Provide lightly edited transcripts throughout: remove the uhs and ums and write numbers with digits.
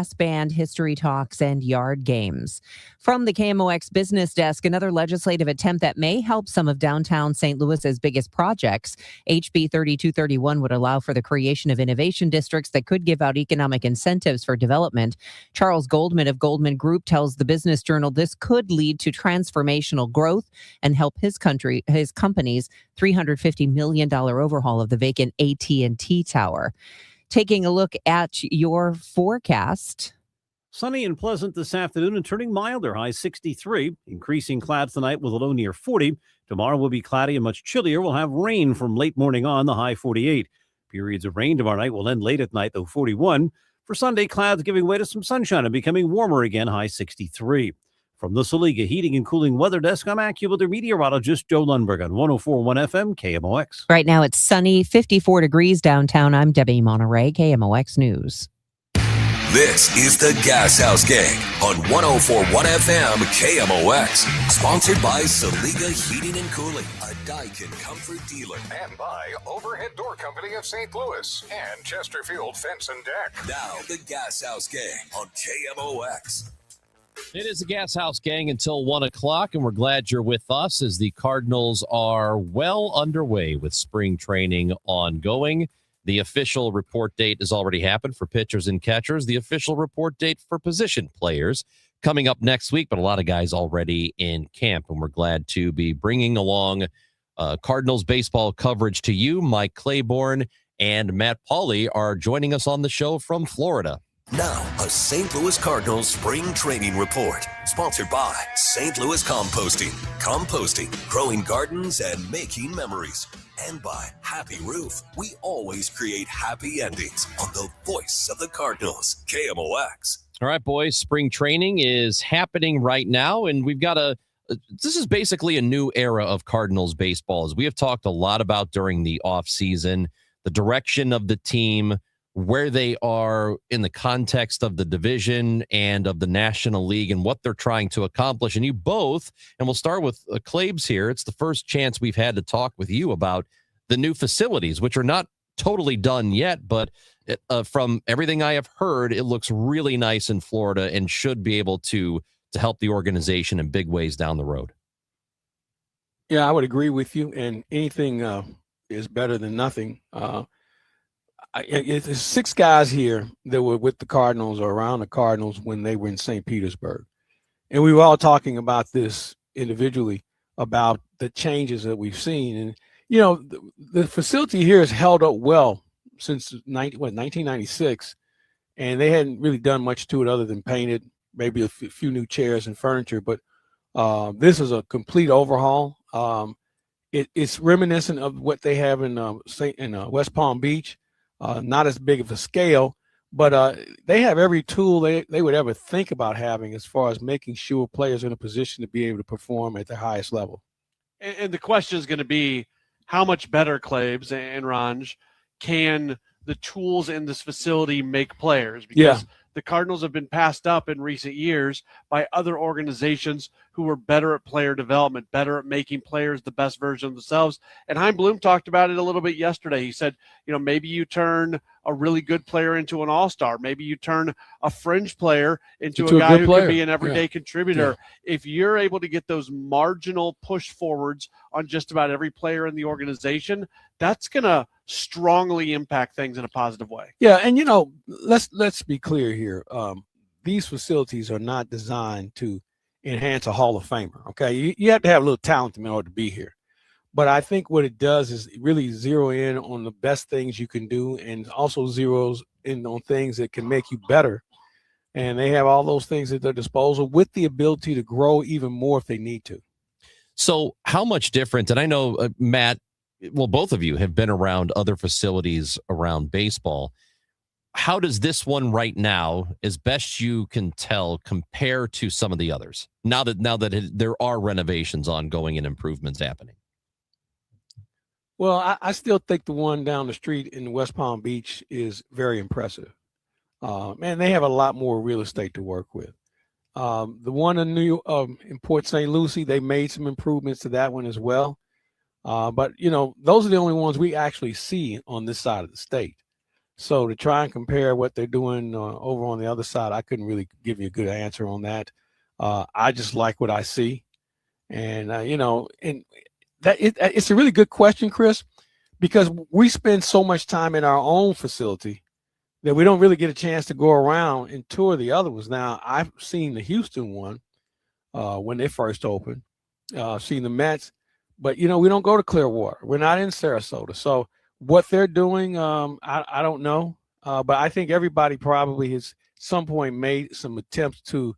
band, history talks, and yard games. From the KMOX Business Desk, another legislative attempt that may help some of downtown St. Louis's biggest projects. HB 3231 would allow for the creation of innovation districts that could give out economic incentives for development. Charles Goldman of Goldman Group tells the Business Journal this could lead to transformational growth and help his company's $350 million overhaul of the vacant AT&T tower. Taking a look at your forecast. Sunny and pleasant this afternoon and turning milder, high 63. Increasing clouds tonight with a low near 40. Tomorrow will be cloudy and much chillier. We'll have rain from late morning on, the high 48. Periods of rain tomorrow night will end late at night, though 41. For Sunday, clouds giving way to some sunshine and becoming warmer again, high 63. From the Saliga Heating and Cooling Weather Desk, I'm AccuWeather meteorologist Joe Lundberg on 104.1 FM KMOX. Right now it's sunny, 54 degrees downtown. I'm Debbie Monterey, KMOX News. This is the Gashouse Gang on 104.1 FM KMOX. Sponsored by Saliga Heating and Cooling, a Daikin comfort dealer. And by Overhead Door Company of St. Louis and Chesterfield Fence and Deck. Now the Gashouse Gang on KMOX. It is the Gashouse Gang until 1 o'clock, and we're glad you're with us as the Cardinals are well underway with spring training ongoing. The official report date has already happened for pitchers and catchers. The official report date for position players coming up next week, but a lot of guys already in camp, and we're glad to be bringing along Cardinals baseball coverage to you. Mike Claiborne and Matt Pauley are joining us on the show from Florida. Now, a St. Louis Cardinals spring training report, sponsored by St. Louis Composting. Composting, growing gardens and making memories. And by Happy Roof. We always create happy endings on the voice of the Cardinals, KMOX. All right, boys, spring training is happening right now, and we've got this is basically a new era of Cardinals baseball, as we have talked a lot about during the offseason, the direction of the team, where they are in the context of the division and of the National League and what they're trying to accomplish. And you both, and we'll start with Claibs here. It's the first chance we've had to talk with you about the new facilities, which are not totally done yet, but from everything I have heard, it looks really nice in Florida and should be able to help the organization in big ways down the road. Yeah, I would agree with you. And anything is better than nothing. There's 6 guys here that were with the Cardinals or around the Cardinals when they were in St. Petersburg. And we were all talking about this individually, about the changes that we've seen. And, you know, the facility here has held up well since 1996. And they hadn't really done much to it other than painted, maybe a few new chairs and furniture. But this is a complete overhaul. It's reminiscent of what they have in West Palm Beach. Not as big of a scale, but they have every tool they would ever think about having as far as making sure players are in a position to be able to perform at their highest level. And the question is going to be, how much better, Claibs and Ranj, can the tools in this facility make players? Because the Cardinals have been passed up in recent years by other organizations who were better at player development, better at making players the best version of themselves. And Chaim Bloom talked about it a little bit yesterday. He said, you know, maybe you turn a really good player into an all-star. Maybe you turn a fringe player into a guy who can be an everyday contributor. Yeah. If you're able to get those marginal push forwards on just about every player in the organization, that's going to strongly impact things in a positive way. Yeah, and you know, let's be clear here. These facilities are not designed to enhance a Hall of Famer. Okay, you have to have a little talent in order to be here. But I think what it does is really zero in on the best things you can do, and also zeroes in on things that can make you better. And they have all those things at their disposal with the ability to grow even more if they need to. So how much different, and I know, Matt, well, both of you have been around other facilities around baseball. How does this one right now, as best you can tell, compare to some of the others? Now that there are renovations ongoing and improvements happening. Well, I still think the one down the street in West Palm Beach is very impressive. Man, they have a lot more real estate to work with. The one in Port St. Lucie, they made some improvements to that one as well. But, you know, those are the only ones we actually see on this side of the state. So to try and compare what they're doing over on the other side, I couldn't really give you a good answer on that. I just like what I see, and and it's a really good question, Chris, because we spend so much time in our own facility that we don't really get a chance to go around and tour the other ones. Now, I've seen the Houston one when they first opened. I've seen the Mets, but we don't go to Clearwater. We're not in Sarasota, so what they're doing, I don't know, but I think everybody probably has some point made some attempts to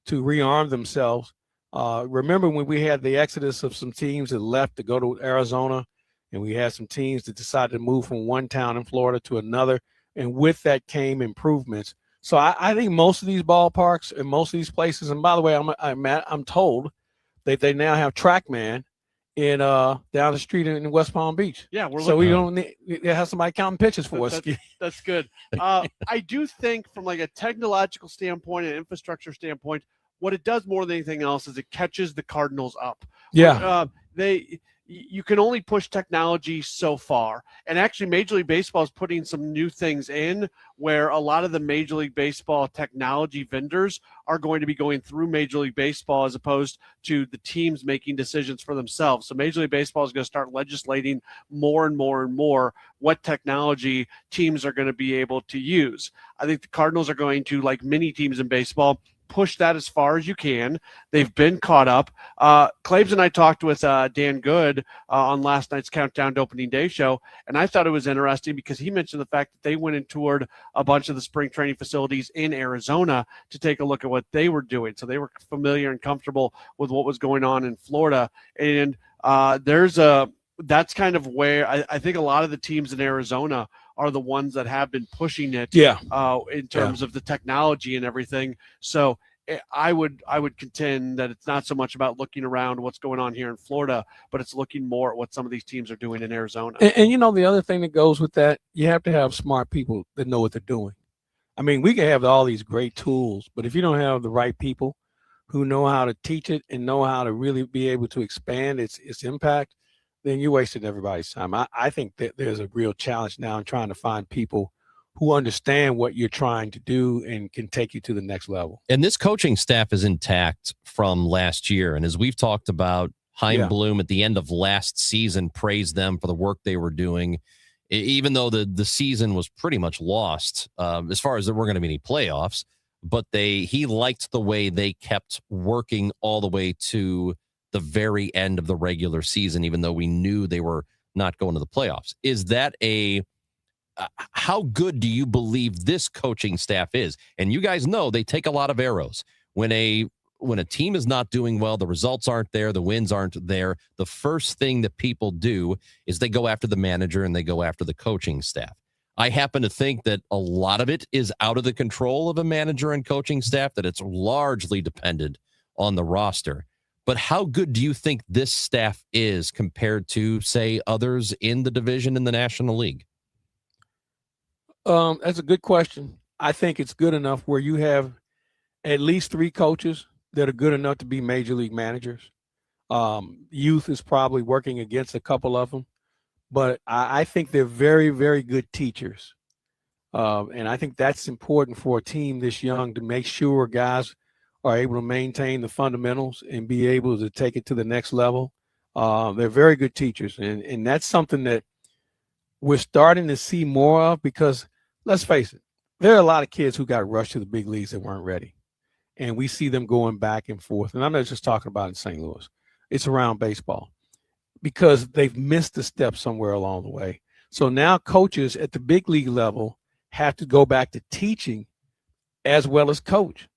rearm themselves. Remember when we had the exodus of some teams that left to go to Arizona, and we had some teams that decided to move from one town in Florida to another, and with that came improvements. So I think most of these ballparks and most of these places, and by the way, I'm told that they now have TrackMan in down the street in West Palm Beach. Yeah, we don't need to have somebody counting pitches for us. That's good. I do think from like a technological standpoint and infrastructure standpoint, what it does more than anything else is it catches the Cardinals up. Yeah. You can only push technology so far. And actually, Major League Baseball is putting some new things in where a lot of the Major League Baseball technology vendors are going to be going through Major League Baseball as opposed to the teams making decisions for themselves. So Major League Baseball is going to start legislating more and more and more what technology teams are going to be able to use. I think the Cardinals are going to, like many teams in baseball, push that as far as you can. They've been caught up. Claves and I talked with Dan Good on last night's Countdown to Opening Day show, and I thought it was interesting because he mentioned the fact that they went and toured a bunch of the spring training facilities in Arizona to take a look at what they were doing. So they were familiar and comfortable with what was going on in Florida. And that's kind of where I think a lot of the teams in Arizona are the ones that have been pushing it in terms of the technology and everything. So I would contend that it's not so much about looking around what's going on here in Florida, but it's looking more at what some of these teams are doing in Arizona. And the other thing that goes with that, you have to have smart people that know what they're doing. I mean, we can have all these great tools, but if you don't have the right people who know how to teach it and know how to really be able to expand its impact, then you're wasting everybody's time. I think that there's a real challenge now in trying to find people who understand what you're trying to do and can take you to the next level. And this coaching staff is intact from last year. And as we've talked about, Chaim Bloom at the end of last season praised them for the work they were doing, even though the season was pretty much lost as far as there weren't going to be any playoffs. But he liked the way they kept working all the way to the very end of the regular season, even though we knew they were not going to the playoffs. Is that how good do you believe this coaching staff is? And you guys know they take a lot of arrows. When a team is not doing well, the results aren't there, the wins aren't there, the first thing that people do is they go after the manager and they go after the coaching staff. I happen to think that a lot of it is out of the control of a manager and coaching staff, that it's largely dependent on the roster. But how good do you think this staff is compared to, say, others in the division in the National League? That's a good question. I think it's good enough where you have at least 3 coaches that are good enough to be major league managers. Youth is probably working against a couple of them, but I think they're very, very good teachers. And I think that's important for a team this young to make sure guys are able to maintain the fundamentals and be able to take it to the next level. They're very good teachers. And that's something that we're starting to see more of because, let's face it, there are a lot of kids who got rushed to the big leagues that weren't ready. And we see them going back and forth. And I'm not just talking about in St. Louis. It's around baseball because they've missed a step somewhere along the way. So now coaches at the big league level have to go back to teaching as well as coach.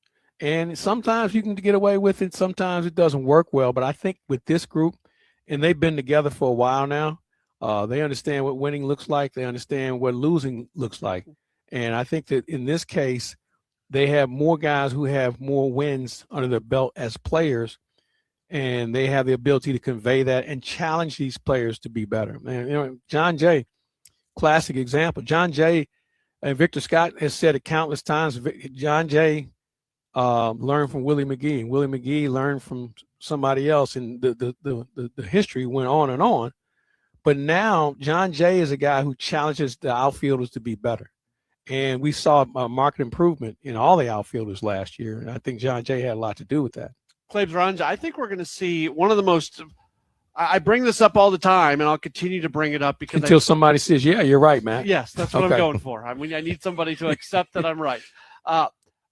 And sometimes you can get away with it. Sometimes it doesn't work well. But I think with this group, and they've been together for a while now, they understand what winning looks like. They understand what losing looks like. And I think that in this case, they have more guys who have more wins under their belt as players, and they have the ability to convey that and challenge these players to be better. Man, John Jay, classic example. John Jay and Victor Scott has said it countless times. John Jay learned from Willie McGee, and Willie McGee learned from somebody else, and the history went on and on. But now John Jay is a guy who challenges the outfielders to be better. And we saw a marked improvement in all the outfielders last year. And I think John Jay had a lot to do with that. Claibs Runge, I think we're going to see one of the most – I bring this up all the time, and I'll continue to bring it up because until somebody says, yeah, you're right, Matt. Yes, that's what I'm going for. I mean, I need somebody to accept that I'm right.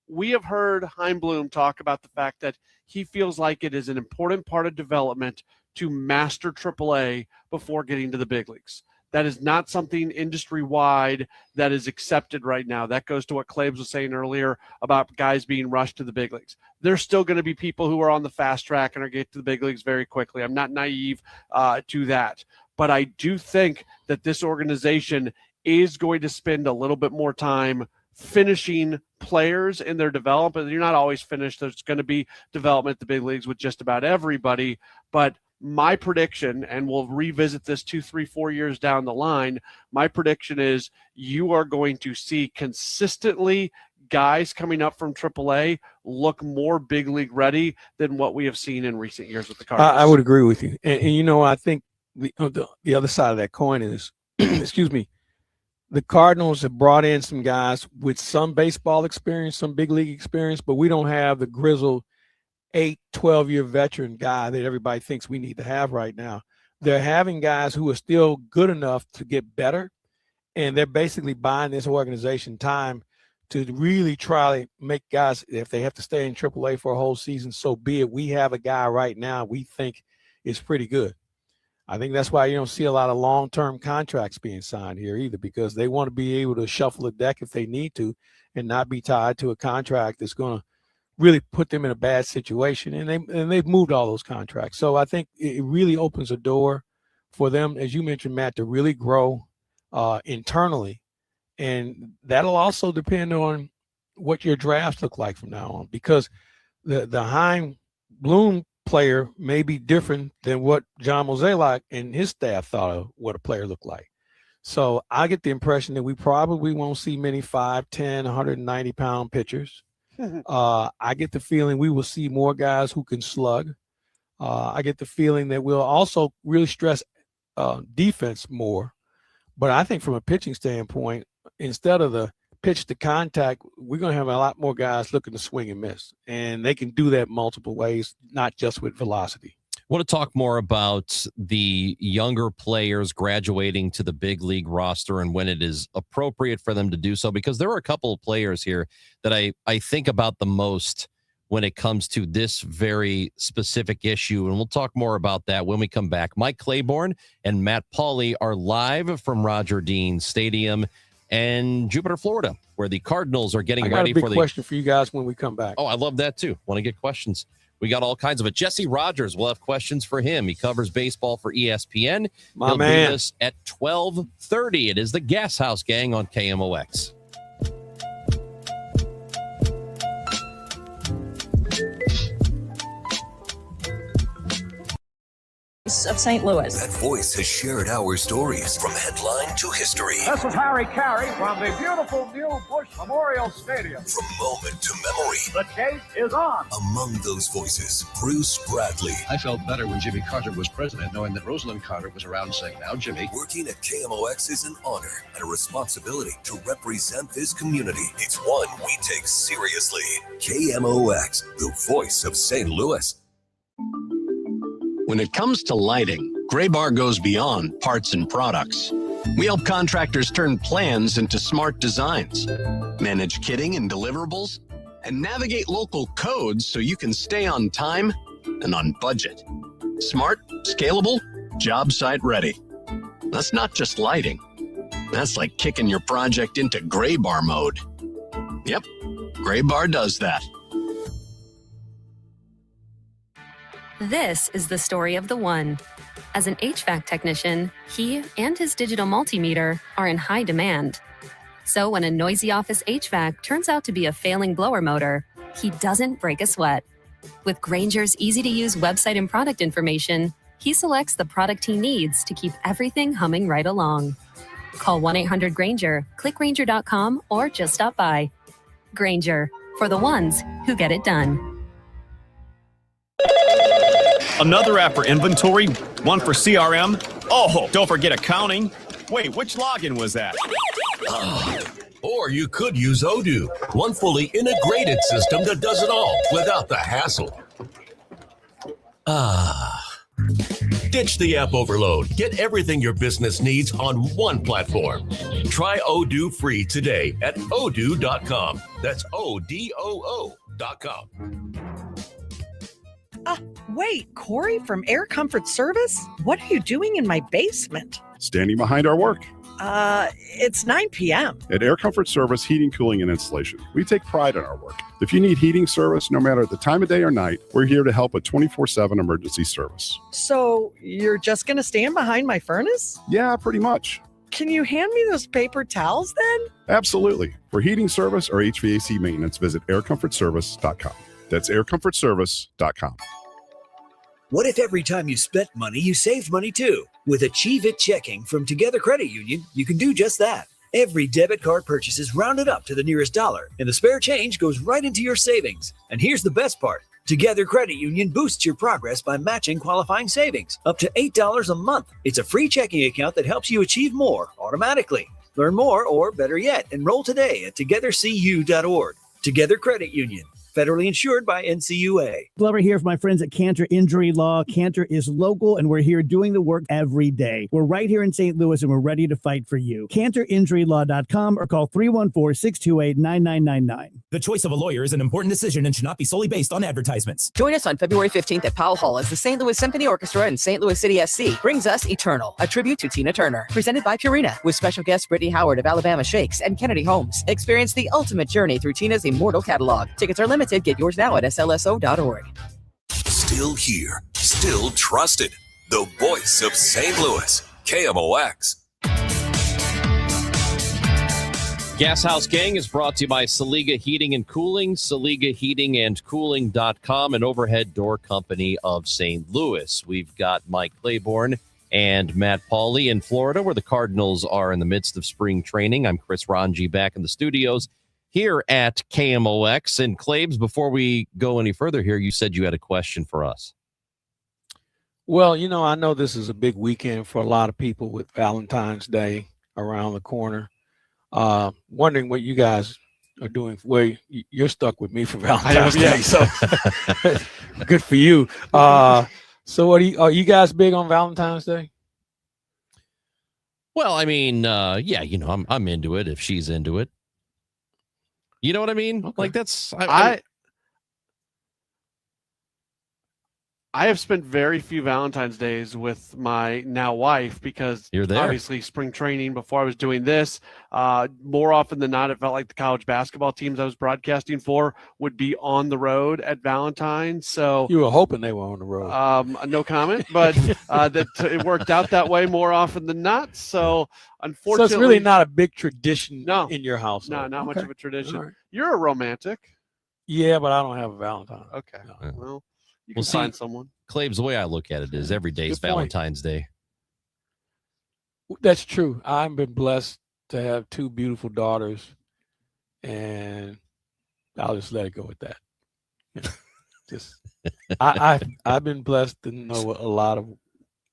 We have heard Chaim Bloom talk about the fact that he feels like it is an important part of development to master AAA before getting to the big leagues. That is not something industry-wide that is accepted right now. That goes to what Claibs was saying earlier about guys being rushed to the big leagues. There's still going to be people who are on the fast track and are getting to the big leagues very quickly. I'm not naive to that. But I do think that this organization is going to spend a little bit more time finishing players in their development. You're not always finished. There's going to be development at the big leagues with just about everybody. But my prediction, and we'll revisit this 2, 3, 4 years down the line, my prediction is you are going to see consistently guys coming up from AAA look more big league ready than what we have seen in recent years with the Cardinals. I would agree with you. And I think the other side of that coin is, excuse me, the Cardinals have brought in some guys with some baseball experience, some big league experience, but we don't have the grizzled 8, 12-year veteran guy that everybody thinks we need to have right now. They're having guys who are still good enough to get better, and they're basically buying this organization time to really try to make guys, if they have to stay in AAA for a whole season, so be it. We have a guy right now we think is pretty good. I think that's why you don't see a lot of long-term contracts being signed here either, because they want to be able to shuffle the deck if they need to and not be tied to a contract that's going to really put them in a bad situation. And they've moved all those contracts. So I think it really opens a door for them, as you mentioned, Matt, to really grow internally. And that'll also depend on what your drafts look like from now on, because the Chaim Bloom player may be different than what John Mozeliak and his staff thought of what a player looked like. So I get the impression that we probably won't see many 5'10", 190-pound pitchers. I get the feeling we will see more guys who can slug. I get the feeling that we'll also really stress defense more. But I think from a pitching standpoint, instead of the pitch to contact, we're going to have a lot more guys looking to swing and miss. And they can do that multiple ways, not just with velocity. I want to talk more about the younger players graduating to the big league roster and when it is appropriate for them to do so, because there are a couple of players here that I think about the most when it comes to this very specific issue. And we'll talk more about that when we come back. Mike Claiborne and Matt Pauley are live from Roger Dean Stadium and Jupiter, Florida, where the Cardinals are getting ready for the question for you guys when we come back. Oh, I love that too. Want to get questions. We got all kinds of it. Jesse Rogers, we'll have questions for him. He covers baseball for ESPN. He'll be with us at 12:30. It is the Gashouse Gang on KMOX. Of St. Louis. That voice has shared our stories from headline to history. This is Harry Carey from the beautiful new Busch Memorial Stadium. From moment to memory. The chase is on. Among those voices, Bruce Bradley. I felt better when Jimmy Carter was president, knowing that Rosalind Carter was around saying, now, Jimmy. Working at KMOX is an honor and a responsibility to represent this community. It's one we take seriously. KMOX, the voice of St. Louis. When it comes to lighting, Graybar goes beyond parts and products. We help contractors turn plans into smart designs, manage kitting and deliverables, and navigate local codes so you can stay on time and on budget. Smart, scalable, job site ready. That's not just lighting. That's like kicking your project into Graybar mode. Yep, Graybar does that. This is the story of the one. As an HVAC technician, he and his digital multimeter are in high demand. So when a noisy office HVAC turns out to be a failing blower motor, he doesn't break a sweat. With Grainger's easy-to-use website and product information, he selects the product he needs to keep everything humming right along. Call 1-800-GRAINGER, click Grainger.com, or just stop by. Grainger, for the ones who get it done. Another app for inventory, one for CRM. Oh, don't forget accounting. Wait, which login was that? Or you could use Odoo, one fully integrated system that does it all without the hassle. Ditch the app overload. Get everything your business needs on one platform. Try Odoo free today at odoo.com. That's ODOO.com. Wait, Corey from Air Comfort Service? What are you doing in my basement? Standing behind our work. It's 9 p.m. At Air Comfort Service Heating, Cooling, and Installation, we take pride in our work. If you need heating service, no matter the time of day or night, we're here to help with 24/7 emergency service. So you're just going to stand behind my furnace? Yeah, pretty much. Can you hand me those paper towels then? Absolutely. For heating service or HVAC maintenance, visit aircomfortservice.com. That's aircomfortservice.com. What if every time you spent money, you saved money too? With Achieve It Checking from Together Credit Union, you can do just that. Every debit card purchase is rounded up to the nearest dollar, and the spare change goes right into your savings. And here's the best part. Together Credit Union boosts your progress by matching qualifying savings up to $8 a month. It's a free checking account that helps you achieve more automatically. Learn more, or better yet, enroll today at togethercu.org. Together Credit Union. Federally insured by NCUA. Glover here for my friends at Cantor Injury Law. Cantor is local, and we're here doing the work every day. We're right here in St. Louis, and we're ready to fight for you. CantorInjuryLaw.com or call 314-628-9999. The choice of a lawyer is an important decision and should not be solely based on advertisements. Join us on February 15th at Powell Hall as the St. Louis Symphony Orchestra and St. Louis City SC brings us Eternal, a tribute to Tina Turner, presented by Purina, with special guests Brittany Howard of Alabama Shakes and Kennedy Holmes. Experience the ultimate journey through Tina's immortal catalog. Tickets are limited. Get yours now at slso.org. Still here, still trusted. The voice of St. Louis, KMOX. Gashouse Gang is brought to you by Saliga Heating and Cooling, SaligaHeatingandCooling.com, an overhead door company of St. Louis. We've got Mike Claiborne and Matt Pauley in Florida, where the Cardinals are in the midst of spring training. I'm Chris Ranji back in the studios here at KMOX. And Claibs, before we go any further here, you said you had a question for us. Well, I know this is a big weekend for a lot of people with Valentine's Day around the corner. Wondering what you guys are doing. Well, you're stuck with me for Valentine's Day, so good for you. So are you guys big on Valentine's Day? Well, I mean, yeah, I'm into it if she's into it. You know what I mean? Okay. Like that's I have spent very few Valentine's Days with my now wife because you're there. Obviously spring training before I was doing this. More often than not, it felt like the college basketball teams I was broadcasting for would be on the road at Valentine's. So you were hoping they were on the road. No comment, but it worked out that way more often than not. So unfortunately, so it's really not a big tradition in your house. No, not much of a tradition. Right. You're a romantic. Yeah, but I don't have a Valentine. Okay. No. Well, you can find someone. Claibs, the way I look at it is every day is Valentine's Day. That's true. I've been blessed to have two beautiful daughters, and I'll just let it go with that. I've been blessed to know a lot of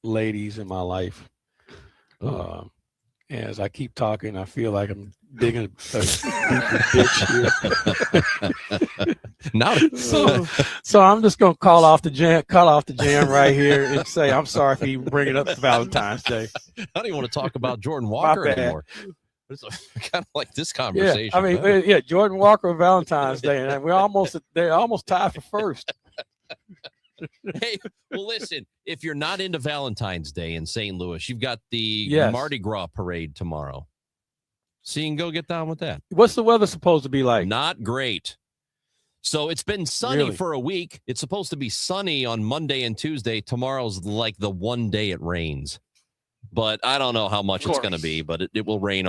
ladies in my life. As I keep talking, I feel like I'm digging a deeper ditch here. So I'm just gonna cut off the jam right here and say I'm sorry for even bringing up Valentine's Day. I don't even want to talk about Jordan Walker anymore. It's kind of like this conversation. Yeah, I mean, Jordan Walker and Valentine's Day, and they're almost tied for first. Hey, well, listen, if you're not into Valentine's Day in St. Louis, you've got the Mardi Gras parade tomorrow. So you can go get down with that. What's the weather supposed to be like? Not great. So it's been sunny for a week. It's supposed to be sunny on Monday and Tuesday. Tomorrow's like the one day it rains. But I don't know how much it's going to be, but it will rain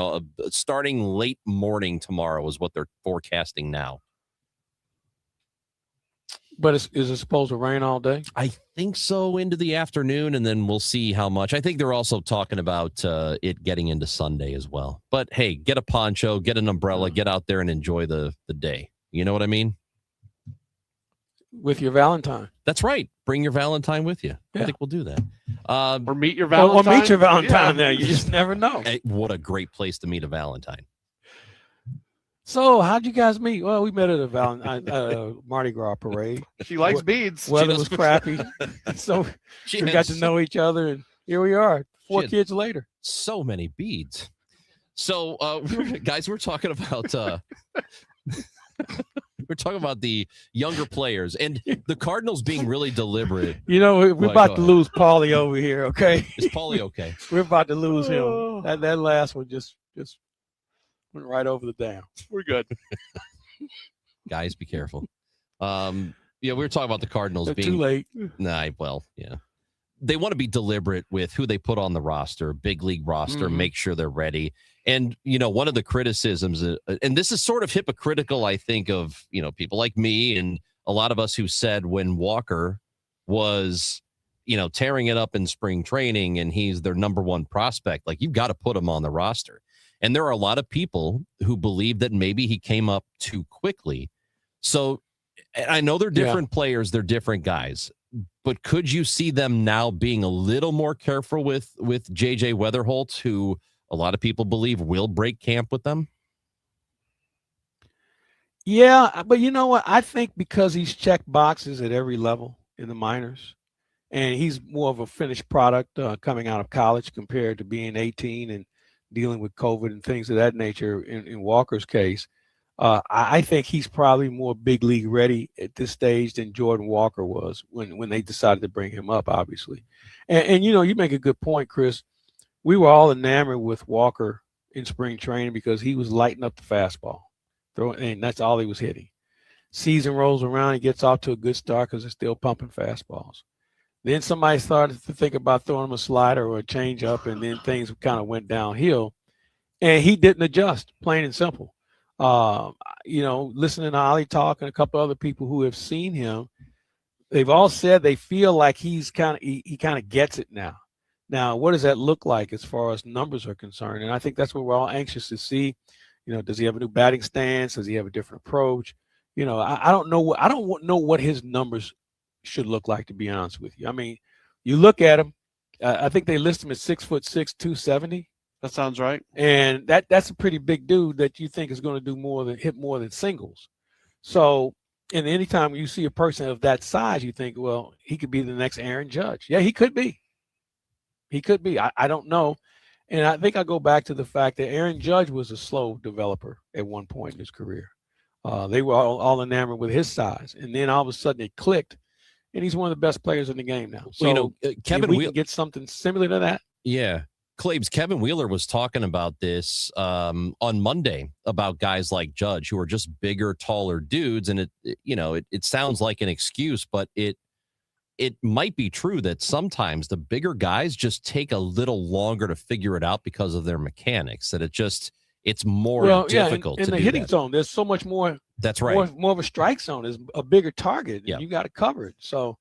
starting late morning tomorrow is what they're forecasting now. But is it supposed to rain all day? I think so, into the afternoon, and then we'll see how much. I think they're also talking about it getting into Sunday as well. But, hey, get a poncho, get an umbrella, get out there and enjoy the day. You know what I mean? With your Valentine. That's right. Bring your Valentine with you. Yeah. I think we'll do that. Or meet your Valentine. Or meet your Valentine there. You just never know. Hey, what a great place to meet a Valentine. So, how'd you guys meet? Well, we met at a Mardi Gras parade. She likes beads. Weather was crappy, so She we had got to know each other, and here we are, 4 kids later. So many beads. So, guys, we're talking about we're talking about the younger players and the Cardinals being really deliberate. You know, we're about to lose Paulie over here. Okay, is Paulie okay? We're about to lose him. That last one just went right over the dam. We're good. Guys, be careful. We were talking about the Cardinals being too late. Yeah. They want to be deliberate with who they put on the roster, big league roster, make sure they're ready. And, one of the criticisms, and this is sort of hypocritical, I think, of, people like me and a lot of us who said when Walker was, tearing it up in spring training and he's their number one prospect, like, you've got to put him on the roster. And there are a lot of people who believe that maybe he came up too quickly. So I know they're different players, they're different guys. But could you see them now being a little more careful with JJ Weatherholt, who a lot of people believe will break camp with them? Yeah, but you know what? I think because he's checked boxes at every level in the minors, and he's more of a finished product coming out of college compared to being 18 and dealing with COVID and things of that nature in Walker's case. I think he's probably more big league ready at this stage than Jordan Walker was when they decided to bring him up, obviously. And you make a good point, Chris. We were all enamored with Walker in spring training because he was lighting up the fastball, and that's all he was hitting. Season rolls around, he gets off to a good start because they're still pumping fastballs. Then somebody started to think about throwing him a slider or a changeup, and then things kind of went downhill. And he didn't adjust, plain and simple. Listening to Ollie talk and a couple other people who have seen him, they've all said they feel like he kind of gets it now. Now, what does that look like as far as numbers are concerned? And I think that's what we're all anxious to see. Does he have a new batting stance? Does he have a different approach? I don't know. I don't know what his numbers should look like, to be honest with you. I mean, you look at him. I think they list him at 6'6", 270. That sounds right. And that's a pretty big dude that you think is going to hit more than singles. So, and anytime you see a person of that size, you think, well, he could be the next Aaron Judge. Yeah, he could be. He could be. I don't know. And I think I go back to the fact that Aaron Judge was a slow developer at one point in his career. They were all enamored with his size. And then all of a sudden it clicked. And he's one of the best players in the game now. So Kevin, we can get something similar to that. Yeah. Claves, Kevin Wheeler was talking about this on Monday about guys like Judge who are just bigger, taller dudes. And it sounds like an excuse, but it might be true that sometimes the bigger guys just take a little longer to figure it out because of their mechanics, that it's more difficult in to the do hitting that. zone. There's so much more. That's right. More of a strike zone is a bigger target, and you got to cover it. So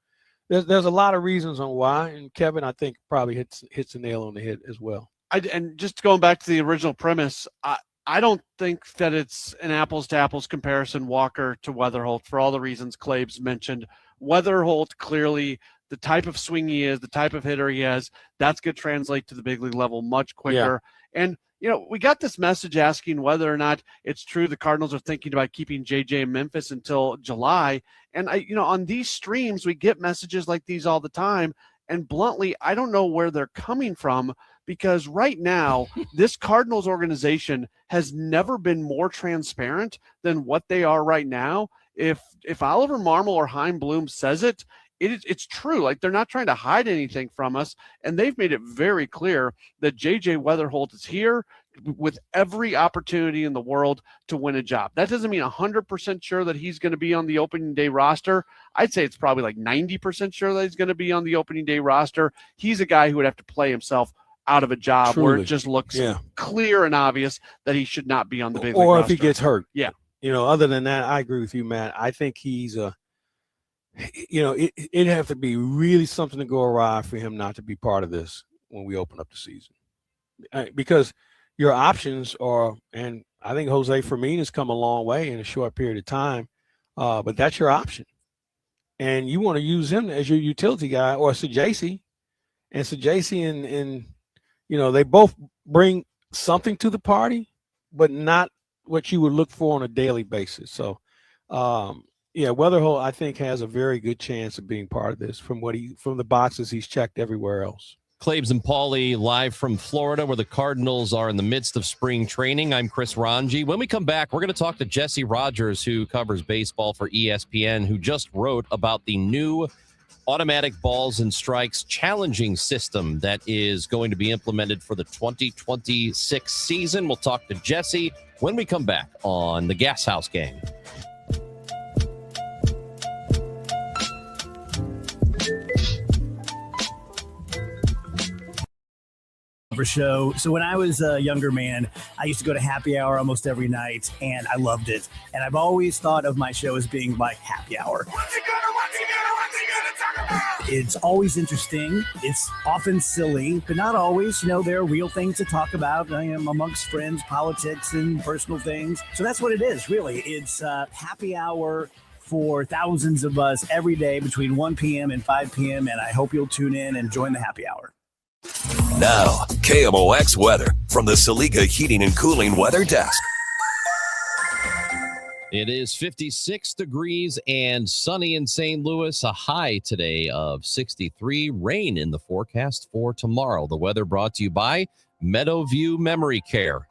there's a lot of reasons on why. And Kevin, I think, probably hits the nail on the head as well. And just going back to the original premise, I don't think that it's an apples to apples comparison, Walker to Weatherholt, for all the reasons Claves mentioned. Weatherholt, clearly the type of swing he is, the type of hitter he has, that's going to translate to the big league level much quicker. Yeah. And we got this message asking whether or not it's true the Cardinals are thinking about keeping JJ in Memphis until July. And on these streams, we get messages like these all the time. And bluntly, I don't know where they're coming from, because right now, this Cardinals organization has never been more transparent than what they are right now. If Oliver Marmol or Chaim Bloom says it's true. Like, they're not trying to hide anything from us, and they've made it very clear that JJ Weatherholt is here with every opportunity in the world to win a job. That doesn't mean 100% sure that he's going to be on the opening day roster. I'd say it's probably like 90% sure that he's going to be on the opening day roster. He's a guy who would have to play himself out of a job where it just looks clear and obvious that he should not be on the big league roster. Or if he gets hurt. Yeah. Other than that, I agree with you, Matt. I think he's it'd have to be really something to go awry for him not to be part of this when we open up the season. Because your options are, and I think Jose Fermin has come a long way in a short period of time, but that's your option. And you want to use him as your utility guy, or Sajasi. And Sajasi and they both bring something to the party, but not what you would look for on a daily basis. So, Weatherholt, I think, has a very good chance of being part of this from the boxes he's checked everywhere else. Claves and Paulie live from Florida, where the Cardinals are in the midst of spring training. I'm Chris Ranji. When we come back, we're going to talk to Jesse Rogers, who covers baseball for ESPN, who just wrote about the new automatic balls and strikes challenging system that is going to be implemented for the 2026 season. We'll talk to Jesse when we come back on the Gashouse Gang. Show. So when I was a younger man, I used to go to happy hour almost every night, and I loved it. And I've always thought of my show as being like happy hour. It's always interesting. It's often silly, but not always. There are real things to talk about. I am amongst friends, politics, and personal things. So that's what it is, really. It's happy hour for thousands of us every day between 1 p.m. and 5 p.m. And I hope you'll tune in and join the happy hour. Now, KMOX weather from the Saliga Heating and Cooling Weather Desk. It is 56 degrees and sunny in St. Louis. A high today of 63. Rain in the forecast for tomorrow. The weather brought to you by Meadowview Memory Care.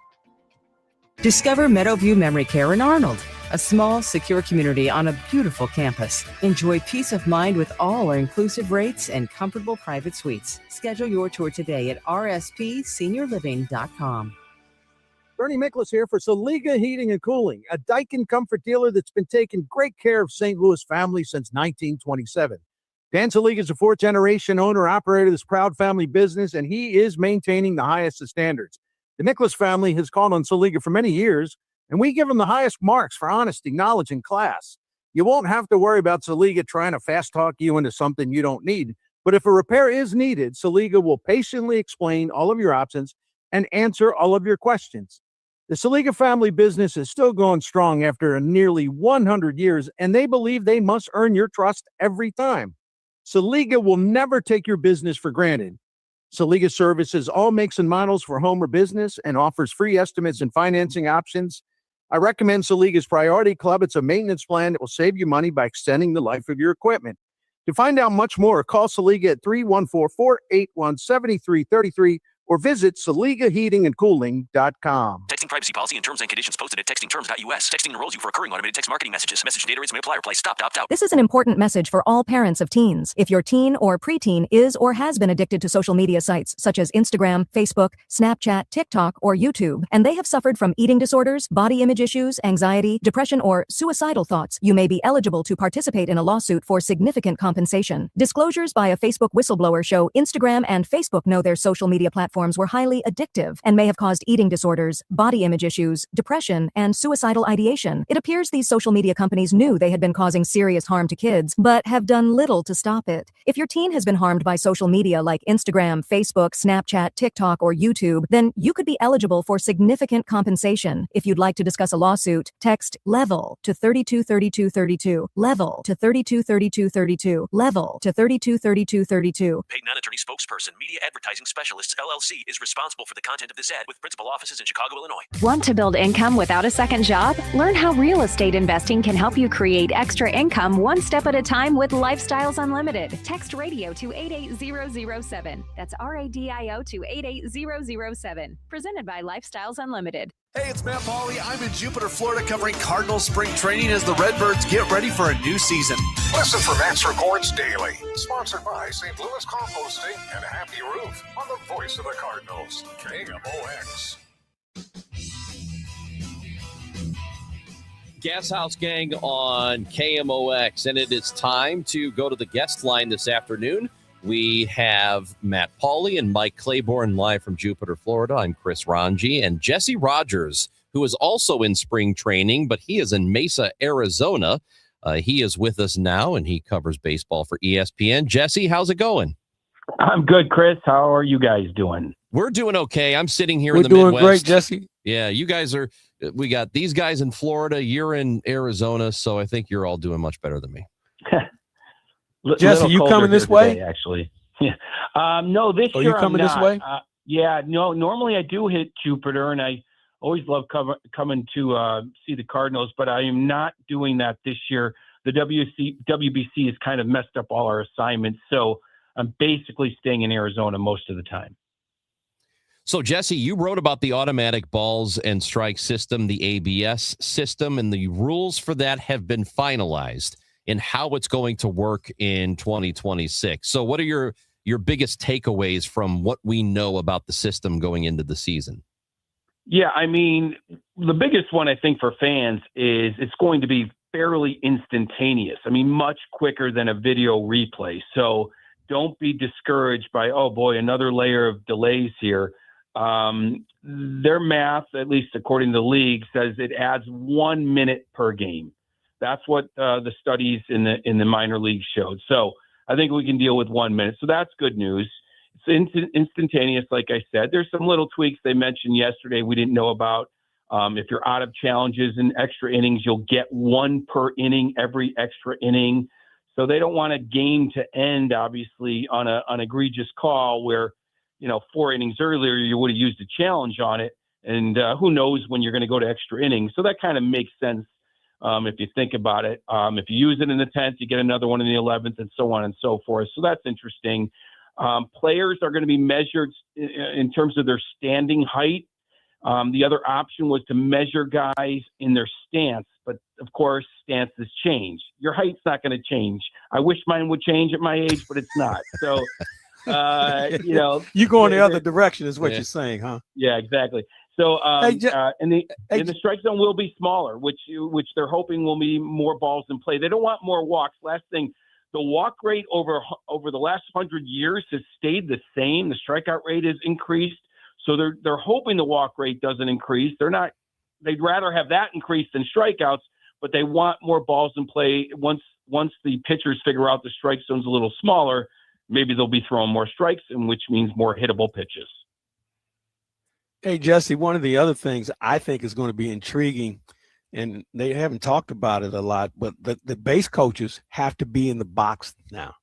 Discover Meadowview Memory Care in Arnold, a small, secure community on a beautiful campus. Enjoy peace of mind with all our inclusive rates and comfortable private suites. Schedule your tour today at rspseniorliving.com. Bernie Miklas here for Saliga Heating and Cooling, a Daikin comfort dealer that's been taking great care of St. Louis families since 1927. Dan Saliga is a fourth-generation owner-operator of this proud family business, and he is maintaining the highest of standards. The Miklas family has called on Saliga for many years, and we give them the highest marks for honesty, knowledge, and class. You won't have to worry about Saliga trying to fast-talk you into something you don't need, but if a repair is needed, Saliga will patiently explain all of your options and answer all of your questions. The Saliga family business is still going strong after nearly 100 years, and they believe they must earn your trust every time. Saliga will never take your business for granted. Saliga services all makes and models for home or business and offers free estimates and financing options. I recommend Saliga's Priority Club. It's a maintenance plan that will save you money by extending the life of your equipment. To find out much more, call Saliga at 314-481-7333 or visit SaligaHeatingandCooling.com. Texting privacy policy and terms and conditions posted at textingterms.us. Texting enrolls you for recurring automated text marketing messages. Message data rates may apply or apply. Stop to opt out. This is an important message for all parents of teens. If your teen or preteen is or has been addicted to social media sites such as Instagram, Facebook, Snapchat, TikTok, or YouTube, and they have suffered from eating disorders, body image issues, anxiety, depression, or suicidal thoughts, you may be eligible to participate in a lawsuit for significant compensation. Disclosures by a Facebook whistleblower show Instagram and Facebook know their social media platforms were highly addictive and may have caused eating disorders, body image issues, depression, and suicidal ideation. It appears these social media companies knew they had been causing serious harm to kids, but have done little to stop it. If your teen has been harmed by social media like Instagram, Facebook, Snapchat, TikTok, or YouTube, then you could be eligible for significant compensation. If you'd like to discuss a lawsuit, text LEVEL to 323232, LEVEL to 323232, LEVEL to 323232. Paid non-attorney spokesperson, Media Advertising Specialists, LLC is responsible for the content of this ad with principal offices in Chicago, Illinois. Want to build income without a second job? Learn how real estate investing can help you create extra income one step at a time with Lifestyles Unlimited. Text radio to 88007. That's RADIO to 88007. Presented by Lifestyles Unlimited. Hey, it's Matt Pauley. I'm in Jupiter, Florida, covering Cardinal spring training as the Redbirds get ready for a new season. Listen for Matt's Reports Daily. Sponsored by St. Louis Composting and Happy Roof on the voice of the Cardinals, KMOX. Gashouse Gang on KMOX, and it is time to go to the guest line this afternoon. We have Matt Pauley and Mike Claiborne live from Jupiter, Florida. I'm Chris Ranji, and Jesse Rogers, who is also in spring training, but he is in Mesa, Arizona. He is with us now, and he covers baseball for ESPN. Jesse, how's it going? I'm good, Chris. How are you guys doing? We're doing okay. I'm sitting here We're in the doing Midwest. great, Jesse. Yeah, you guys are. We got these guys in Florida. You're in Arizona, so I think you're all doing much better than me. Jesse, you coming this way? Today, actually, no, this year you coming I'm this not. way? Yeah, no. Normally I do hit Jupiter, and I Always love coming to see the Cardinals, but I am not doing that this year. The WBC has kind of messed up all our assignments, so I'm basically staying in Arizona most of the time. So, Jesse, you wrote about the automatic balls and strike system, the ABS system, and the rules for that have been finalized in how it's going to work in 2026. So what are your biggest takeaways from what we know about the system going into the season? Yeah, I mean, the biggest one I think for fans is it's going to be fairly instantaneous. I mean, much quicker than a video replay. So don't be discouraged by, oh boy, another layer of delays here. Their math, at least according to the league, says it adds 1 minute per game. That's what the studies in the minor leagues showed. So I think we can deal with 1 minute. So that's good news. It's instantaneous, like I said. There's some little tweaks they mentioned yesterday we didn't know about. If you're out of challenges and extra innings, you'll get 1 per inning every extra inning. So they don't want a game to end, obviously, on an egregious call where, 4 innings earlier you would have used a challenge on it. And who knows when you're going to go to extra innings. So that kind of makes sense if you think about it. If you use it in the 10th, you get another one in the 11th, and so on and so forth. So that's interesting. Players are going to be measured in terms of their standing height. The other option was to measure guys in their stance, but of course, stances change. Your height's not going to change. I wish mine would change at my age, but it's not. So, you go in the other direction is what you're saying, huh? Yeah, exactly. So, and the strike zone will be smaller, which they're hoping will be more balls in play. They don't want more walks. Last thing. The walk rate over the last 100 years has stayed the same. The strikeout rate has increased, so they're hoping the walk rate doesn't increase. They'd rather have that increase than strikeouts, but they want more balls in play. Once the pitchers figure out the strike zone's a little smaller, maybe they'll be throwing more strikes, and which means more hittable pitches. Hey, Jesse, one of the other things I think is going to be intriguing, and they haven't talked about it a lot, but the base coaches have to be in the box now.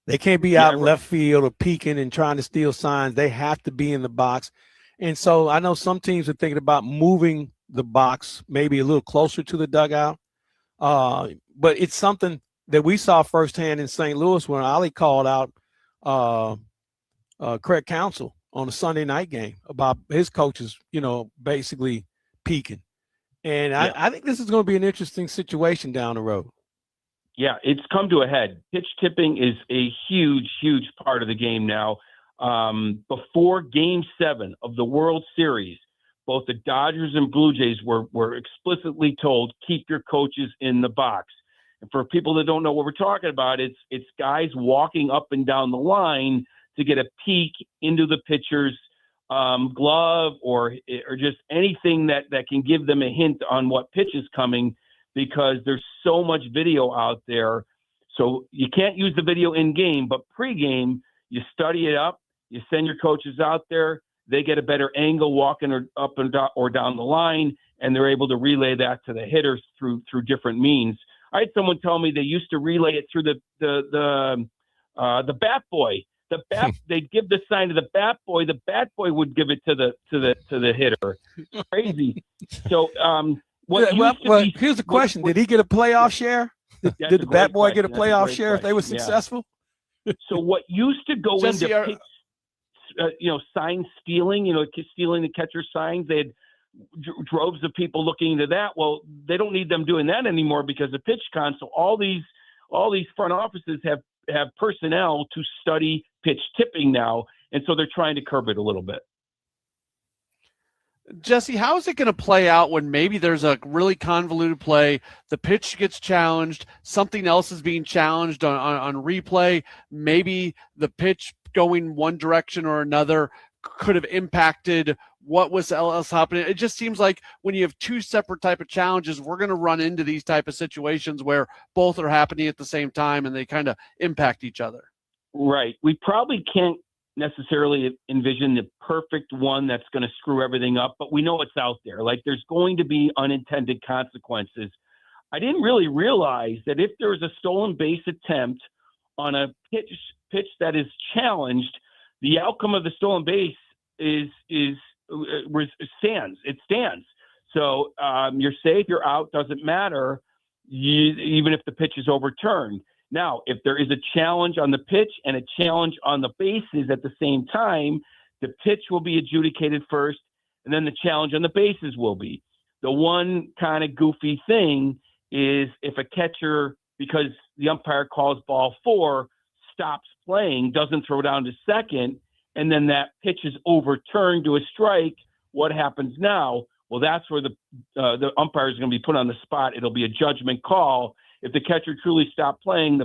They can't be out in left field or peeking and trying to steal signs. They have to be in the box. And so I know some teams are thinking about moving the box maybe a little closer to the dugout. But it's something that we saw firsthand in St. Louis when Ollie called out Craig Counsell on a Sunday night game about his coaches, basically peeking. And yeah. I think this is going to be an interesting situation down the road. Yeah, it's come to a head. Pitch tipping is a huge, huge part of the game now. Before Game 7 of the World Series, both the Dodgers and Blue Jays were explicitly told, keep your coaches in the box. And for people that don't know what we're talking about, it's guys walking up and down the line to get a peek into the pitcher's glove or just anything that can give them a hint on what pitch is coming, because there's so much video out there. So you can't use the video in game, but pre-game, you study it up, you send your coaches out there, they get a better angle walking up and down or down the line, and they're able to relay that to the hitters through different means. I had someone tell me they used to relay it through the bat boy. They'd give the sign to the bat boy. The bat boy would give it to the hitter. Crazy. So here's the question: did he get a playoff share? Did the bat boy get a playoff share if they were successful? Yeah. So what used to go into sign stealing, stealing the catcher's signs, they had droves of people looking into that. Well, they don't need them doing that anymore because of PitchCon. So all these front offices have personnel to study pitch tipping now, and so they're trying to curb it a little bit. Jesse, how is it going to play out when maybe there's a really convoluted play, the pitch gets challenged, something else is being challenged on replay, maybe the pitch going one direction or another could have impacted what was else happening? It just seems like when you have two separate type of challenges, we're going to run into these type of situations where both are happening at the same time and they kind of impact each other. Right. We probably can't necessarily envision the perfect one that's going to screw everything up, but we know it's out there. Like, there's going to be unintended consequences. I didn't really realize that if there was a stolen base attempt on a pitch that is challenged, the outcome of the stolen base is stands. It stands. So you're safe, you're out, doesn't matter, even if the pitch is overturned. Now, if there is a challenge on the pitch and a challenge on the bases at the same time, the pitch will be adjudicated first, and then the challenge on the bases will be. The one kind of goofy thing is if a catcher, because the umpire calls ball 4, stops playing, doesn't throw down to second, and then that pitch is overturned to a strike, what happens now? Well, that's where the umpire is going to be put on the spot. It'll be a judgment call. If the catcher truly stopped playing,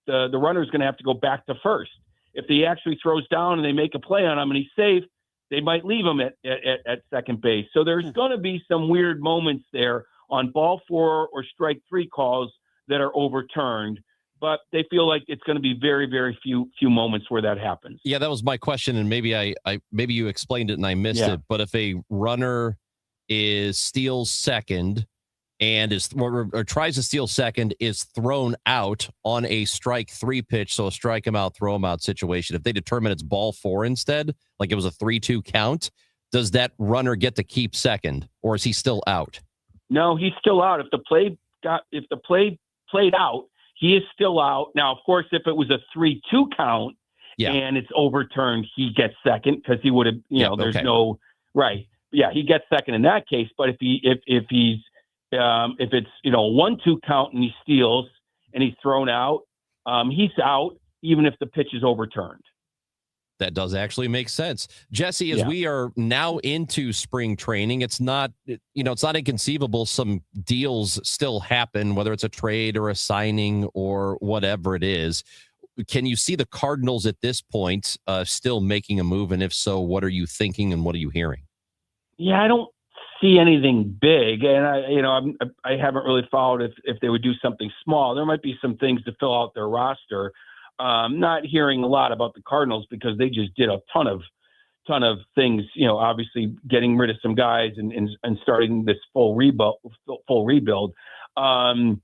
the runner is going to have to go back to first. If he actually throws down and they make a play on him and he's safe, they might leave him at second base. So there's going to be some weird moments there on ball 4 or strike 3 calls that are overturned, but they feel like it's going to be very, very few moments where that happens. Yeah, that was my question, and maybe maybe you explained it and I missed it. But if a runner steals second and or tries to steal second, is thrown out on a strike 3 pitch, so a strike him out, throw him out situation, if they determine it's ball 4 instead, like it was a 3-2 count, does that runner get to keep second, or is he still out? No, he's still out. If the play played out, he is still out. Now, of course, if it was a 3-2 count and it's overturned, he gets second because he would have, there's no right. Yeah, he gets second in that case. But if it's 1-2 count and he steals and he's thrown out, he's out even if the pitch is overturned. That does actually make sense. Jesse, as we are now into spring training, it's not inconceivable some deals still happen, whether it's a trade or a signing or whatever it is. Can you see the Cardinals at this point still making a move? And if so, what are you thinking and what are you hearing? Yeah, I don't see anything big, and I haven't really followed if they would do something small. There might be some things to fill out their roster. Not hearing a lot about the Cardinals because they just did a ton of things. Obviously getting rid of some guys and starting this full rebuild. Gallen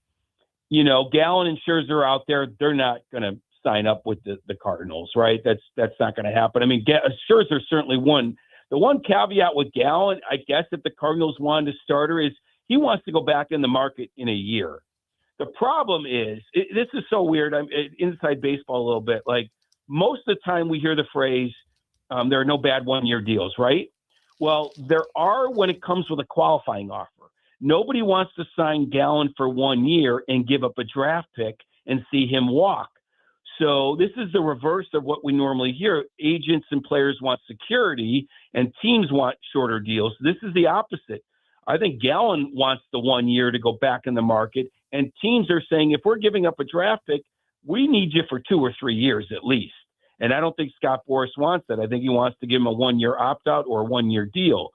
and Scherzer are out there. They're not going to sign up with the Cardinals, right? That's not going to happen. I mean, Scherzer certainly won. The one caveat with Gallen, I guess, if the Cardinals wanted a starter, is he wants to go back in the market in a year. The problem is, this is so weird. I'm inside baseball a little bit. Like most of the time we hear the phrase, there are no bad 1-year deals, right? Well, there are when it comes with a qualifying offer. Nobody wants to sign Gallen for 1 year and give up a draft pick and see him walk. So this is the reverse of what we normally hear. Agents and players want security and teams want shorter deals. This is the opposite. I think Gallen wants the 1 year to go back in the market, and teams are saying, if we're giving up a draft pick, we need you for 2 or 3 years at least. And I don't think Scott Boras wants that. I think he wants to give him a 1-year opt-out or a 1-year deal.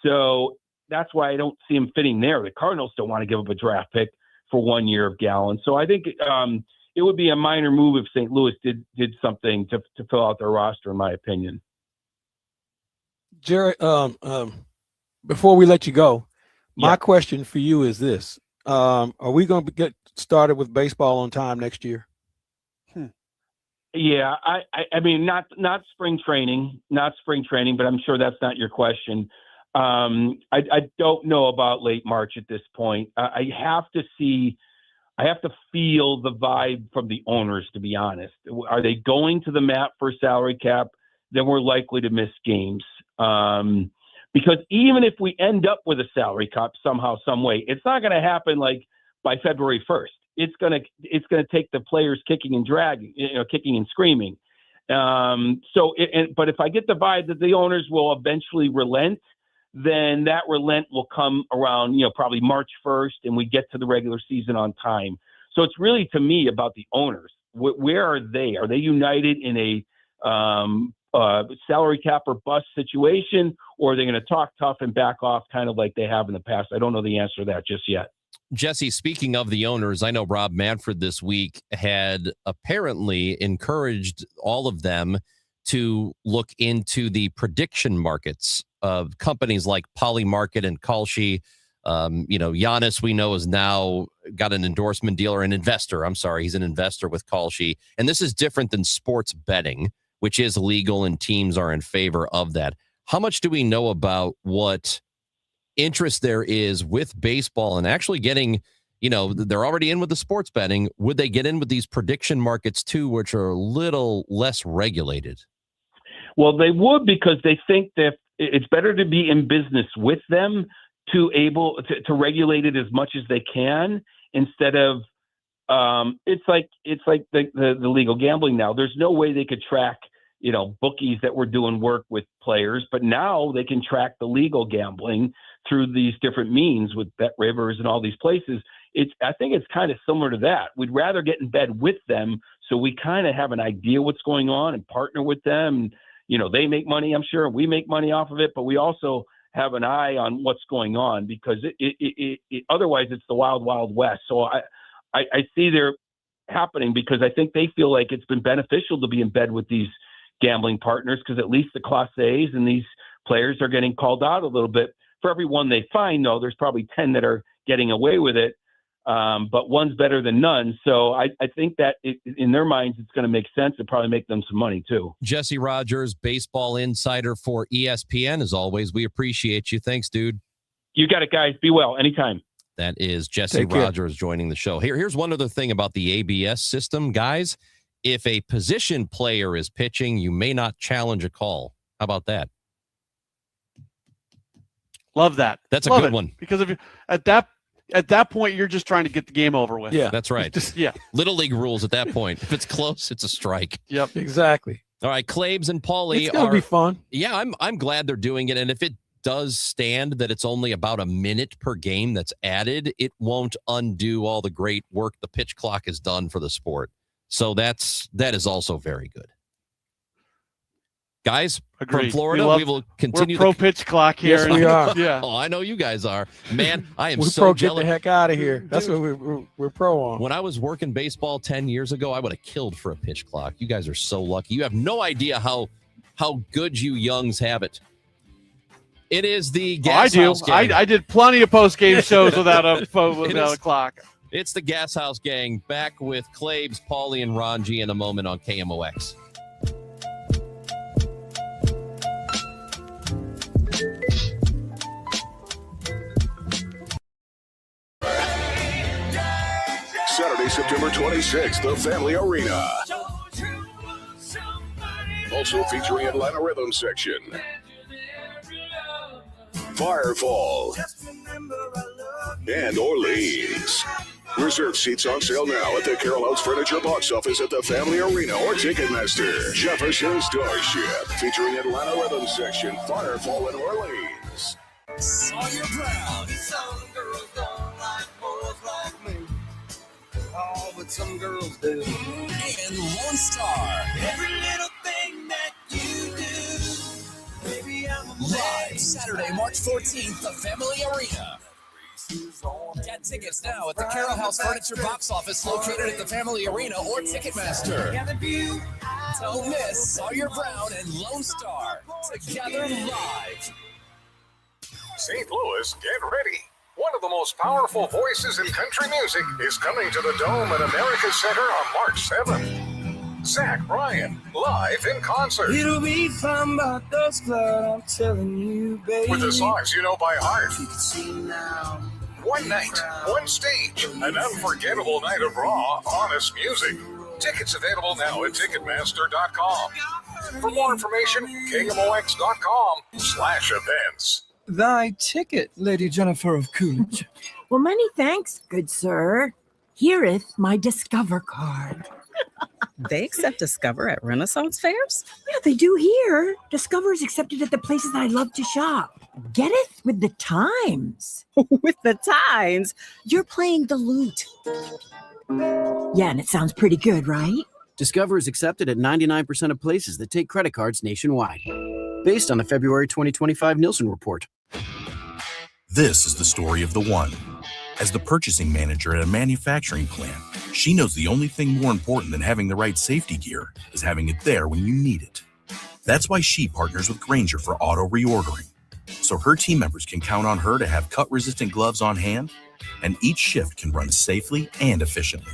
So that's why I don't see him fitting there. The Cardinals don't want to give up a draft pick for 1 year of Gallen. So I think it would be a minor move if St. Louis did something to fill out their roster, in my opinion. Jerry, before we let you go, my question for you is this. Are we going to get started with baseball on time next year? Yeah, I mean, not spring training, but I'm sure that's not your question. I don't know about late March at this point. I have to feel the vibe from the owners, to be honest. Are they going to the mat for salary cap? Then we're likely to miss games. Because even if we end up with a salary cap somehow, some way, it's not going to happen like by February 1st. It's going to take the players kicking and dragging, kicking and screaming. But if I get the vibe that the owners will eventually relent, then that relent will come around, probably March 1st, and we get to the regular season on time. So it's really, to me, about the owners. Where are they? Are they united in a salary cap or bust situation, or are they going to talk tough and back off kind of like they have in the past? I don't know the answer to that just yet. Jesse, speaking of the owners, I know Rob Manfred this week had apparently encouraged all of them to look into the prediction markets of companies like Polymarket and Kalshi. Giannis, we know, is now got an endorsement deal, or an investor. I'm sorry, he's an investor with Kalshi. And this is different than sports betting, which is legal and teams are in favor of that. how much do we know about what interest there is with baseball and actually getting, they're already in with the sports betting. Would they get in with these prediction markets too, which are a little less regulated? Well, they would, because they think that it's better to be in business with them to regulate it as much as they can, instead of it's like the legal gambling now. There's no way they could track bookies that were doing work with players, but now they can track the legal gambling through these different means with Bet Rivers and all these places. I think it's kind of similar to that. We'd rather get in bed with them so we kind of have an idea what's going on and partner with them. They make money, I'm sure, and we make money off of it, but we also have an eye on what's going on, because otherwise it's the wild, wild west. So I see they're happening because I think they feel like it's been beneficial to be in bed with these gambling partners, because at least the Class A's and these players are getting called out a little bit. For every one they find, though, there's probably 10 that are getting away with it, but one's better than none. So I think that in their minds, it's going to make sense and probably make them some money, too. Jesse Rogers, baseball insider for ESPN. As always, we appreciate you. Thanks, dude. You got it, guys. Be well. Anytime. That is Jesse Rogers joining the show. Here's one other thing about the ABS system, guys. If a position player is pitching, you may not challenge a call. How about that? Love that. That's a Love good it. one. Because if at that point, you're just trying to get the game over with. Yeah, that's right. Yeah. Little league rules at that point. If it's close, it's a strike. Yep. Exactly. All right, Claves and Paulie It's gonna be fun. Yeah, I'm glad they're doing it. And if it does stand that it's only about a minute per game that's added, it won't undo all the great work the pitch clock has done for the sport. So that is also very good. Guys, Agreed. from Florida, we will continue. We're pro pitch clock here. Yes, we are. Yeah. Oh, I know you guys are. Man, I am We're so pro. jealous. Get the heck out of here. That's what we're pro on. When I was working baseball 10 years ago, I would have killed for a pitch clock. You guys are so lucky. You have no idea how good you youngs have it. It is the Gashouse Gang. I did plenty of post-game shows without a clock. It's the Gashouse Gang, back with Claves, Paulie, and Ranji in a moment on KMOX. Saturday, September 26th, the Family Arena. Also featuring Atlanta Rhythm Section, Firefall, and Orleans. Reserve seats on sale now at the Carroll House Furniture Box Office at the Family Arena or Ticketmaster. Jefferson Starship, featuring Atlanta Rhythm Section, Firefall, and Orleans. Sawyer Brown. Some girls don't like boys like me. Oh, but some girls do. And Lone Star. Every little thing that you do. Baby, I'm a live Saturday, March 14th, the Family Arena. Get tickets now at the Carroll House Furniture Box Office located at the Family Arena or Ticketmaster. Don't miss Sawyer Brown and Lone Star together live. St. Louis, get ready. One of the most powerful voices in country music is coming to the Dome at America Center on March 7th. Zach Bryan, live in concert. It'll be fun about those clubs, I'm telling you, baby. With the songs you know by heart. You can see now. One night, one stage, an unforgettable night of raw, honest music. Tickets available now at Ticketmaster.com. For more information, KMOX.com/events. Thy ticket, Lady Jennifer of Coolidge. Well, many thanks, good sir. Hereeth my Discover card. They accept Discover at Renaissance fairs? Yeah, they do here. Discover is accepted at the places I love to shop. Getteth with the times. With the times? You're playing the lute. Yeah, and it sounds pretty good, right? Discover is accepted at 99% of places that take credit cards nationwide. Based on the February 2025 Nielsen report. This is the story of the one. As the purchasing manager at a manufacturing plant, she knows the only thing more important than having the right safety gear is having it there when you need it. That's why she partners with Grainger for auto reordering, so her team members can count on her to have cut-resistant gloves on hand, and each shift can run safely and efficiently.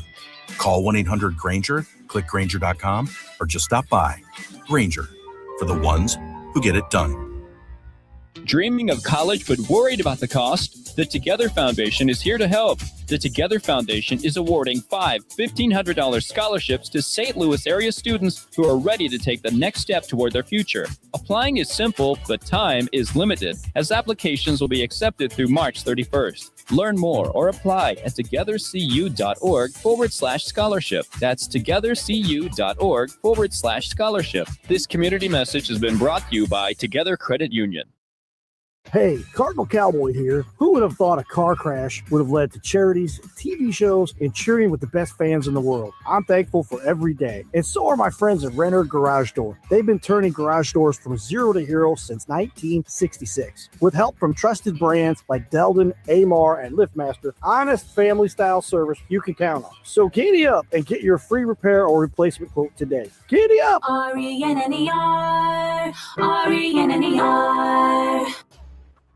Call 1-800-GRAINGER, click Grainger.com, or just stop by. Grainger, for the ones who get it done. Dreaming of college but worried about the cost? The Together Foundation is here to help. The Together Foundation is awarding 5 $1,500 scholarships to St. Louis area students who are ready to take the next step toward their future. Applying is simple, but time is limited, as applications will be accepted through March 31st. Learn more or apply at togethercu.org/scholarship. That's togethercu.org/scholarship. This community message has been brought to you by Together Credit Union. Hey, Cardinal Cowboy here. Who would have thought a car crash would have led to charities, TV shows, and cheering with the best fans in the world? I'm thankful for every day. And so are my friends at Renner Garage Door. They've been turning garage doors from zero to hero since 1966. With help from trusted brands like Delden, Amar, and LiftMaster, honest family-style service you can count on. So giddy up and get your free repair or replacement quote today. Giddy up! RENNER, RENNER.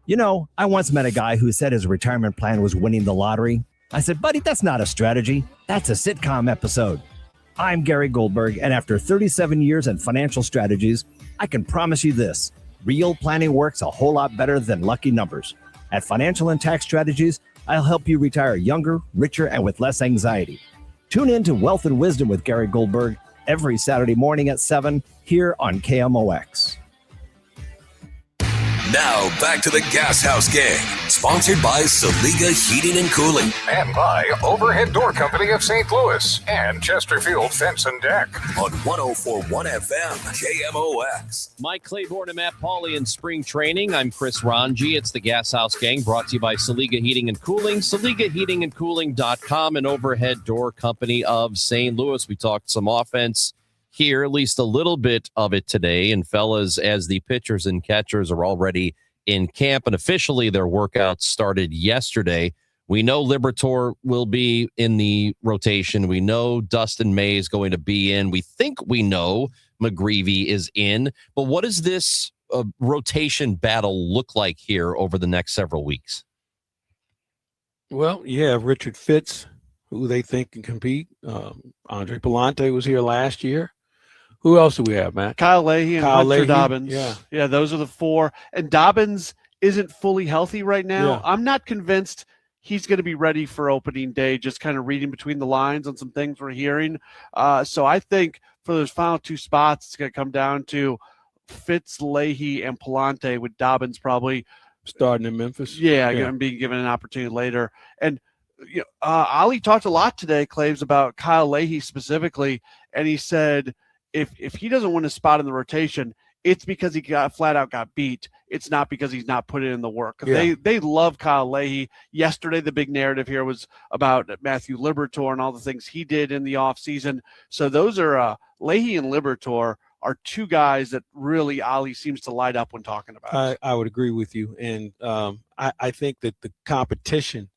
You know, I once met a guy who said his retirement plan was winning the lottery. I said, buddy, that's not a strategy. That's a sitcom episode. I'm Gary Goldberg, and after 37 years in financial strategies, I can promise you this. Real planning works a whole lot better than lucky numbers. At Financial and Tax Strategies, I'll help you retire younger, richer, and with less anxiety. Tune in to Wealth and Wisdom with Gary Goldberg every Saturday morning at 7 here on KMOX. Now back to the Gashouse Gang, sponsored by Saliga Heating and Cooling. And by Overhead Door Company of St. Louis and Chesterfield Fence and Deck. On 104.1 FM, KMOX. Mike Claiborne and Matt Pauley in spring training. I'm Chris Ranji. It's the Gashouse Gang, brought to you by Saliga Heating and Cooling, SaligaHeatingandCooling.com, and Overhead Door Company of St. Louis. We talked some offense here, at least a little bit of it today. And fellas, as the pitchers and catchers are already in camp and officially their workouts started yesterday, we know Liberatore will be in the rotation. We know Dustin May is going to be in. We think we know McGreevy is in. But what does this rotation battle look like here over the next several weeks? Well, you have Richard Fitz, who they think can compete. Andre Palante was here last year. Who else do we have, Matt? Kyle Leahy and Hunter Dobbins. Yeah, those are the four. And Dobbins isn't fully healthy right now. Yeah. I'm not convinced he's going to be ready for opening day, just kind of reading between the lines on some things we're hearing. So I think for those final two spots, it's going to come down to Fitz, Leahy, and Palante, with Dobbins probably starting in Memphis. And being given an opportunity later. And Ali talked a lot today, Claves, about Kyle Leahy specifically, and he said if he doesn't win a spot in the rotation, it's because he flat out got beat. It's not because he's not putting in the work. Yeah. They love Kyle Leahy. Yesterday, the big narrative here was about Matthew Liberatore and all the things he did in the offseason. So those are Leahy and Liberatore are two guys that really Ali seems to light up when talking about. I would agree with you. And I think that the competition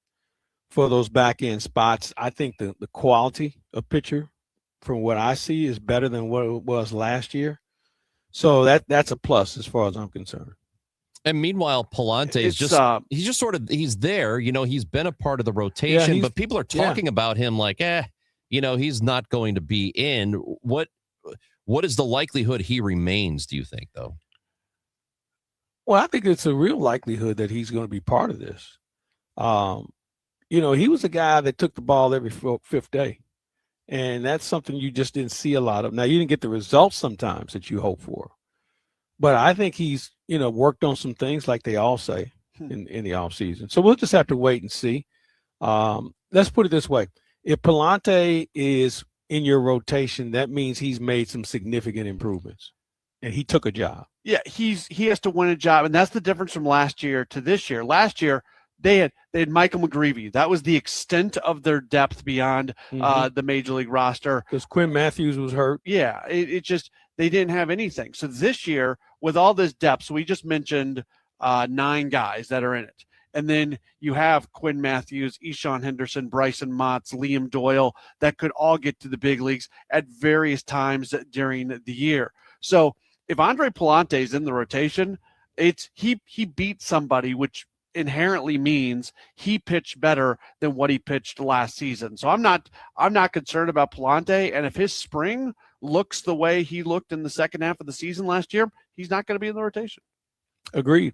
for those back end spots, I think the quality of pitcher from what I see is better than what it was last year. So that's a plus as far as I'm concerned. And meanwhile, Palante is he's there. You know, he's been a part of the rotation, but people are talking about him like, he's not going to be in. What is the likelihood he remains, do you think, though? Well, I think it's a real likelihood that he's going to be part of this. He was a guy that took the ball every fifth day. And that's something you just didn't see a lot of. Now, you didn't get the results sometimes that you hope for. But I think he's, worked on some things like they all say in the offseason. So we'll just have to wait and see. Let's put it this way. If Palante is in your rotation, that means he's made some significant improvements. And he took a job. Yeah, he has to win a job. And that's the difference from last year to this year. Last year, they had Michael McGreevy. That was the extent of their depth beyond the major league roster. Because Quinn Matthews was hurt. Yeah, it just they didn't have anything. So this year, with all this depth, so we just mentioned 9 guys that are in it. And then you have Quinn Matthews, Eshawn Henderson, Bryson Motts, Liam Doyle that could all get to the big leagues at various times during the year. So if Andre Palante is in the rotation, it's he beat somebody, which inherently means he pitched better than what he pitched last season. So I'm not concerned about Palante, and if his spring looks the way he looked in the second half of the season last year, he's not going to be in the rotation. Agreed.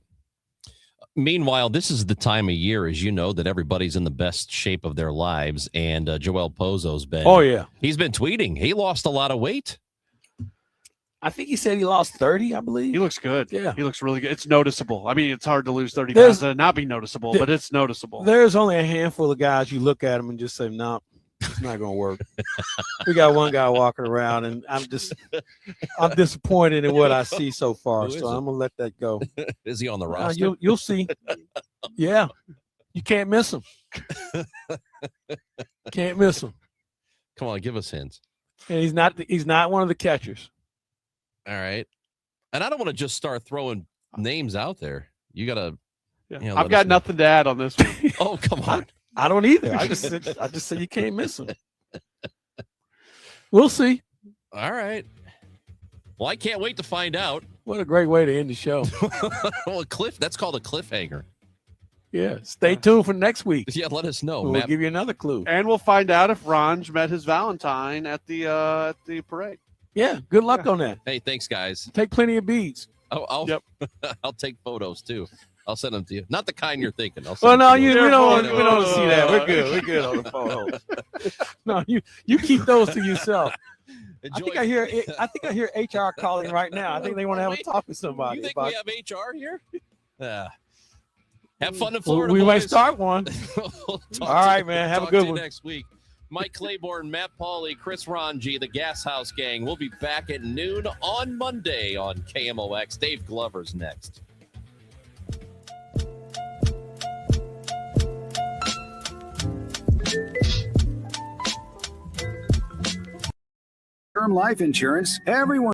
Meanwhile, this is the time of year, as you know, that everybody's in the best shape of their lives. And Joel Pozo's been. Oh, yeah. He's been tweeting. He lost a lot of weight. I think he said he lost 30, I believe. He looks good. Yeah. He looks really good. It's noticeable. I mean, it's hard to lose 30 pounds and not be noticeable, but it's noticeable. There's only a handful of guys you look at them and just say, no, it's not going to work. We got one guy walking around, and I'm disappointed in what I see so far. So I'm going to let that go. Is he on the roster? You'll see. Yeah. You can't miss him. Can't miss him. Come on, give us hints. And he's not one of the catchers. All right. And I don't want to just start throwing names out there. You got to. Yeah. I've got nothing to add on this one. Oh, come on. I don't either. I just said you can't miss him. We'll see. All right. Well, I can't wait to find out. What a great way to end the show. Well, that's called a cliffhanger. Yeah. Stay tuned for next week. Yeah, let us know. We'll give you another clue. And we'll find out if Ranj met his Valentine at the parade. Yeah. Good luck on that. Hey, thanks, guys. Take plenty of beads. Oh, I'll take photos too. I'll send them to you. Not the kind you're thinking. We don't want to see that. We're good. We're good on the photos. No, you keep those to yourself. I think I hear HR calling right now. I think they want to have a talk with somebody. You think we have HR here? Have fun in Florida. We boys. might start one. All right, man. Have a good one. Next week. Mike Claiborne, Matt Pauley, Chris Ranji, the Gashouse Gang. We'll be back at noon on Monday on KMOX. Dave Glover's next. Term life insurance, everyone